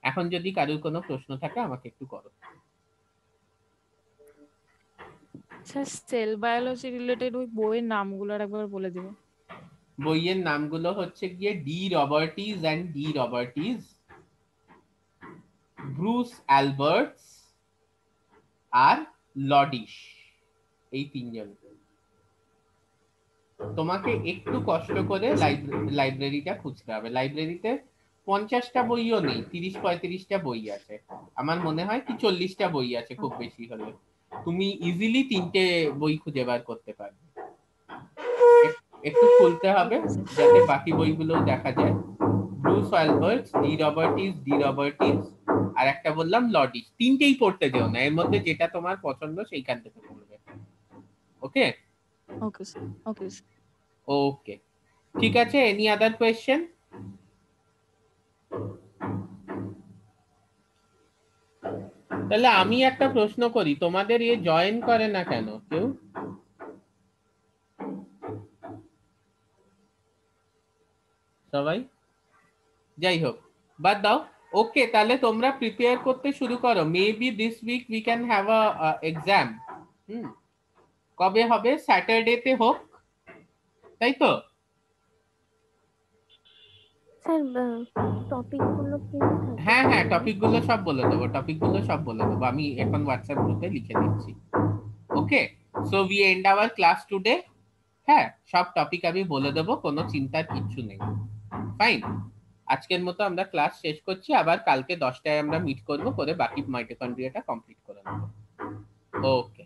S1: এখন যদি কারোর কোনো প্রশ্ন থাকে আমাকে একটু করো।
S8: স্যার সেল বায়োলজি রিলেটেড ওই বইয়ের নামগুলো একবার বলে দিবেন?
S1: বইয়ের নামগুলো হচ্ছে গিয়ে De Robertis and De Robertis, Bruce Alberts আর লডিশ, এই তিনজন। তোমাকে একটু কষ্ট করে লাইব্রেরিটা খুঁজতে হবে। লাইব্রেরিতে 50টা বইও নেই, 30-35টা বই আছে। আমার মনে হয় কি 40টা বই আছে খুব বেশি হলে। তুমি ইজিলি 3টে বই খুঁজে বার করতে পারবে। একটু খুলতে হবে যাতে বাকি বইগুলো দেখা যায়। ব্রুস অ্যালবার্টস, ডি রবার্টিস আর একটা বললাম লডিশ। 3টেই পড়তে যেও না, এর মধ্যে যেটা তোমার পছন্দ সেইখান থেকে পড়বে। ওকে
S8: ওকে স্যার, ওকে স্যার।
S1: ওকে, ঠিক আছে। Any other question? তাহলে আমি একটা প্রশ্ন করি, তোমাদের এ জয়েন করে না কেন কেউ? সবাই যাই হোক, বাদ দাও। ওকে, তাহলে তোমরা প্রিপেয়ার করতে শুরু করো। Maybe this week we can have a exam. কবে হবে? স্যাটারডেতে হোক, তাই তো?
S3: স্যার টপিকগুলো কি?
S1: হ্যাঁ হ্যাঁ, টপিকগুলো সব বলে দেবো, আমি এখন হোয়াটসঅ্যাপ গ্রুপে লিখে দিচ্ছি। Okay, so we end our class today. হ্যাঁ, সব টপিক আমি বলে দেবো, কোনো চিন্তার কিচ্ছু নেই। ফাইন, আজকের মতো আমরা ক্লাস শেষ করছি। আবার কালকে 10টায় আমরা মিট করব, করে বাকি মাইটোকন্ড্রিয়াটা কমপ্লিট করে নেব। ওকে।